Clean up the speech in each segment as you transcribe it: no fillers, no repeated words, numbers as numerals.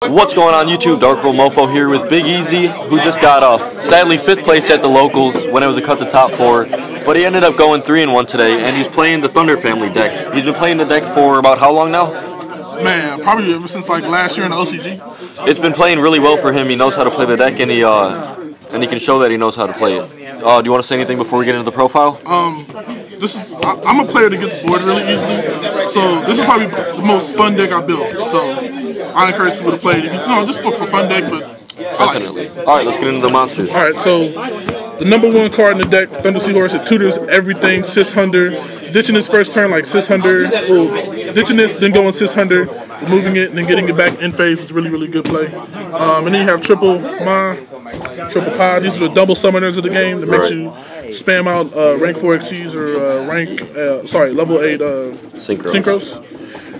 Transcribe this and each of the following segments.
What's going on YouTube? DarkWorldMOFO here with Big Eazy, who just got sadly 5th place at the locals when it was a cut to top 4, but he ended up going 3-1 today, and he's playing the Thunder family deck. He's been playing the deck for about how long now? Man, probably ever since like last year in the OCG. It's been playing really well for him. He knows how to play the deck, and he can show that he knows how to play it. Do you want to say anything before we get into the profile? I'm a player that gets bored really easily, so this is probably the most fun deck I built. So I encourage people to play it. Just for fun deck, but definitely. All right, let's get into the monsters. All right, so the #1 card in the deck, Thunder Seahorse, it tutors everything, 600. Ditching his first turn like 600. Well, ditching this, then going 600, removing it, and then getting it back in phase is really, really good play. And then you have Triple Ma, Triple Pod. These are the double summoners of the game that makes you spam out rank 4 XCs or level 8 synchros.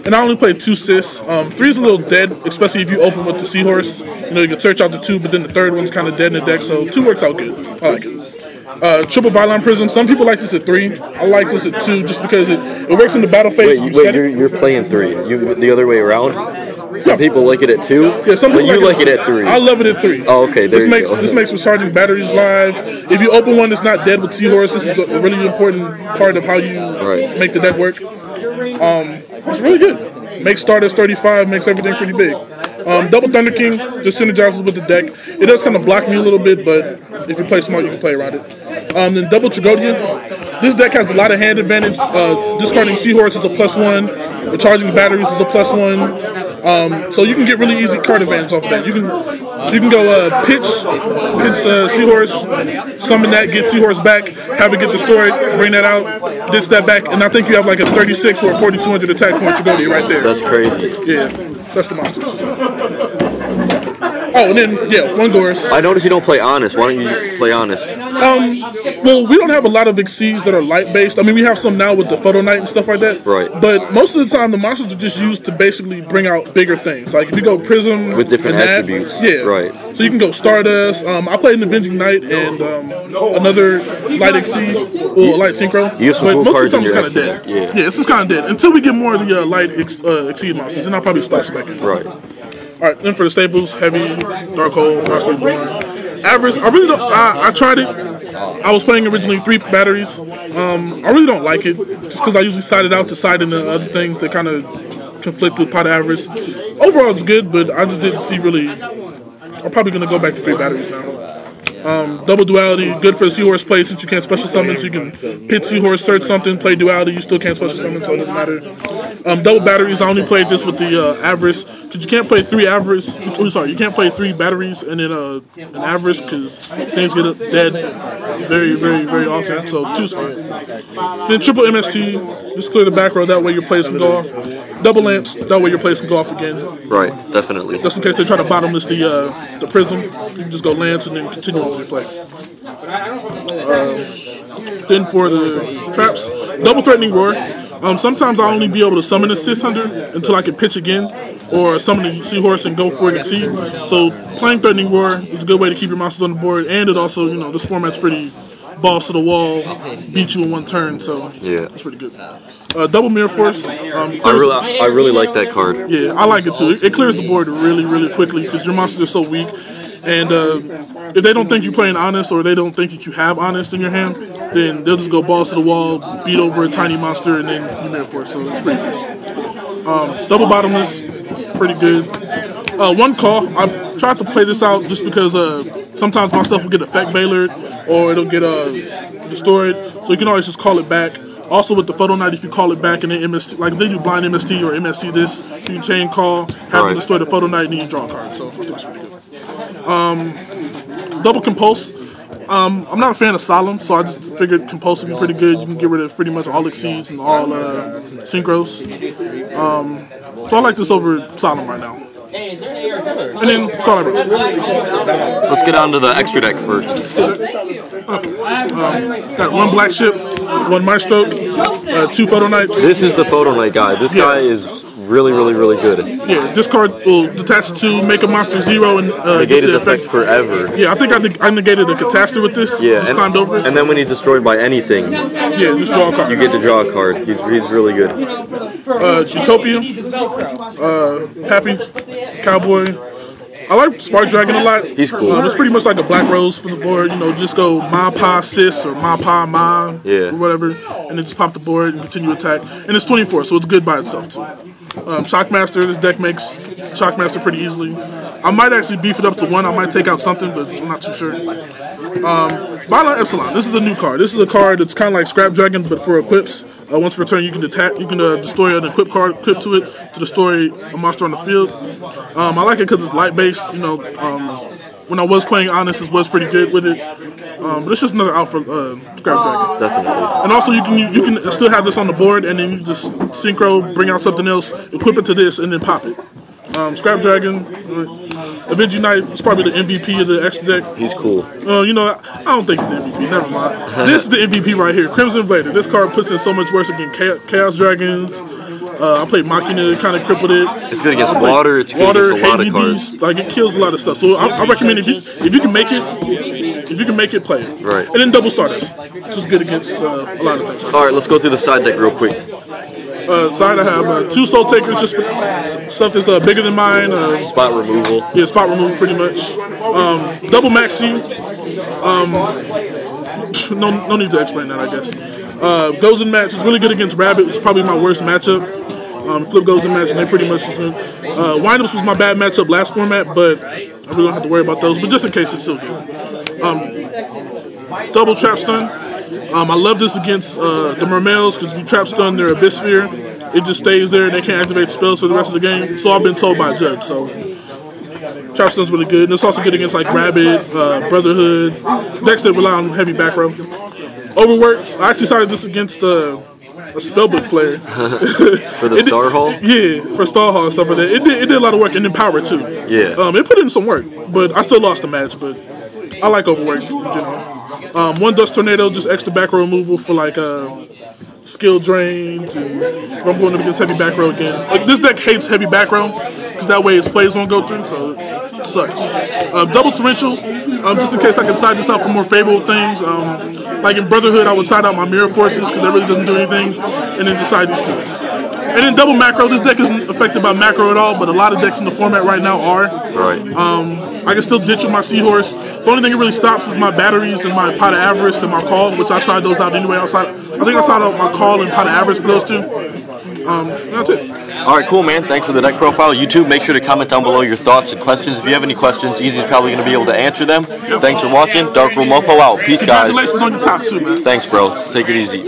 And I only played 2 Sis. 3 is a little dead, especially if you open with the Seahorse. You can search out the 2, but then the 3rd one's kind of dead in the deck, so 2 works out good. I like it. Triple Byline Prism. Some people like this at 3. I like this at 2 just because it works in the battle phase. Wait, you're playing 3. The other way around? Some people like it at 2, yeah, some people but you like it at 3. I love it at 3. Oh, okay. This makes recharging batteries live. If you open one that's not dead with Seahorse, this is a really important part of how you make the deck work. It's really good. Makes Stardust 35, makes everything pretty big. Double Thunder King just synergizes with the deck. It does kind of block me a little bit, but if you play smart, you can play around it. Then Double Trigodian. This deck has a lot of hand advantage. Discarding Seahorse is a +1. Recharging batteries is a +1. So you can get really easy card advantage off of that. You can go pitch Seahorse, summon that, get Seahorse back, have it get destroyed, bring that out, ditch that back, and I think you have like a 36 or a 4200 attack point Trigodian right there. That's crazy. Yeah, that's the monsters. Oh, and then, yeah, 1 Gorus. I noticed you don't play Honest. Why don't you play Honest? Well, we don't have a lot of Xyz that are light-based. I mean, we have some now with the Photo Knight and stuff like that. Right. But most of the time, the monsters are just used to basically bring out bigger things. Like, if you go Prism... With different attributes. Yeah. Right. So you can go Stardust. I played an Avenging Knight and another light Xyz, or light Synchro. You have some cool most cards of the time in it's your kind of dead. deck. Yeah. Yeah, it's just kind of dead. Until we get more of the light Xyz monsters, and I'll probably splash it back in. Right. Alright, then for the staples, Heavy, Darkhold, Dark Blind. Average, I really don't, I tried it. I was playing originally 3 batteries. I really don't like it, just because I usually side it out to side into other things that kind of conflict with pot average. Overall, it's good, but I just didn't see really, I'm probably going to go back to 3 batteries now. Double Duality, good for the Seahorse play since you can't special summon, so you can pit Seahorse, search something, play Duality, you still can't special summon, so it doesn't matter. Double batteries, I only played this with the Avarice, because you can't play 3 Avarice, you can't play 3 batteries and then an Avarice, because things get dead very, very, very often, so 2's fine. Then triple MST, just clear the back row, that way your plays can go off. Double Lance, that way your plays can go off again. Right, definitely. Just in case they try to bottomless the Prism, you can just go Lance and then continue on with your play. Then for the traps, Double Threatening Roar. Sometimes I'll only be able to summon a 600 until I can pitch again, or summon the Seahorse and go for it and Exceed. So playing Threatening Roar is a good way to keep your monsters on the board, and it also, this format's pretty balls to the wall, beat you in 1 turn, so yeah, it's pretty good. Double Mirror Force. I really like that card. Yeah, I like it too. It clears the board really, really quickly because your monsters are so weak. And if they don't think you're playing Honest, or they don't think that you have Honest in your hand, then they'll just go balls to the wall, beat over a tiny monster, and then you Mirror Force. So it's pretty nice. Double Bottomless, pretty good. 1 Call. I tried to play this out just because sometimes my stuff will get effect bailered, or it'll get destroyed. So you can always just call it back. Also with the Photo Knight, if you call it back and then MST, like if they do blind MST or MST this, you can chain call, have them destroy the Photo Knight, and then you draw a card. So I think it's pretty good. Double Compulse. I'm not a fan of Solemn, so I just figured Compulse would be pretty good. You can get rid of pretty much all Xyz and all Synchros. So I like this over Solemn right now. And then Starlight Bird. Let's get on to the extra deck first. Okay. Got 1 Black Ship, 1 Maestro, 2 Photo Knights. This is the Photo Knight guy. This guy is really, really, really good. Yeah, this card will detach to make a monster 0 and negate his effect forever. Yeah, I think I negated the Catastrophe with this. Yeah, just climbed over it. And then when he's destroyed by anything, yeah, just draw a card. You get to draw a card. He's really good. Utopia, Happy, Cowboy, I like Spark Dragon a lot. He's cool. It's pretty much like a Black Rose for the board. You know, just go Ma Pa Sis or Ma Pa Ma or whatever, and then just pop the board and continue attack. And it's 24, so it's good by itself too. Shockmaster, this deck makes Shockmaster pretty easily. I might actually beef it up to 1. I might take out something, but I'm not too sure. Byline Epsilon. This is a new card. This is a card that's kind of like Scrap Dragon, but for equips. Once per turn, you can destroy an equip card, equip to it to destroy a monster on the field. I like it because it's light based. You know, when I was playing Honest, it was pretty good with it. But it's just another out for Scrap Dragon. Definitely. And also, you can still have this on the board, and then you just synchro, bring out something else, equip it to this, and then pop it. Scrap Dragon, Avenge Unite is probably the MVP of the extra deck. He's cool. You know, I don't think he's the MVP. Never mind. This is the MVP right here. Crimson Blader. This card puts in so much worse against Chaos Dragons. I played Machina, kind of crippled it. It's good against water. It's good against a lot of cards. Beast, like it kills a lot of stuff. So I recommend if you can make it, play it. Right. And then Double Stardust, which is good against a lot of things. All right, let's go through the side deck real quick. Side I have 2 Soul Takers, just for stuff that's bigger than mine. Spot removal. Yeah, spot removal pretty much. Double Maxi. No need to explain that, I guess. Goes in match is really good against Rabbit. It's probably my worst matchup. Flip goes in match, and they pretty much just good. Windups was my bad matchup last format, but I really don't have to worry about those. But just in case, it's still good. Double Trap Stun. I love this against the mermaids because if you trap stun their Abyss Sphere, it just stays there and they can't activate spells for the rest of the game. So I've been told by a judge. So trap stun's really good. And it's also good against like Rabbit, Brotherhood, decks that rely on heavy back row. Overworked. I actually started this against a spellbook player. For the Star Hall? Yeah, for Star Hall and stuff like that. It did a lot of work and then Power too. Yeah. It put in some work, but I still lost the match. But I like Overworked in general. 1 Dust Tornado, just extra back row removal for like skill drains, and I'm going up against heavy back row again. Like this deck hates heavy back row because that way its plays won't go through, so it sucks. Double Torrential, just in case I can side this out for more favorable things. Like in Brotherhood, I would side out my Mirror Forces because that really doesn't do anything, and then decide these 2. And then Double Macro. This deck isn't affected by macro at all, but a lot of decks in the format right now are. Right. I can still ditch with my Seahorse. The only thing that really stops is my batteries and my Pot of Avarice and my Call, which I side those out anyway. I think I side out my Call and Pot of Avarice for those 2. That's it. All right, cool, man. Thanks for the deck profile. YouTube, make sure to comment down below your thoughts and questions. If you have any questions, Easy's probably going to be able to answer them. Thanks for watching. DarkWorldMOFO out. Peace, guys. Congratulations on your top 2, man. Thanks, bro. Take it easy.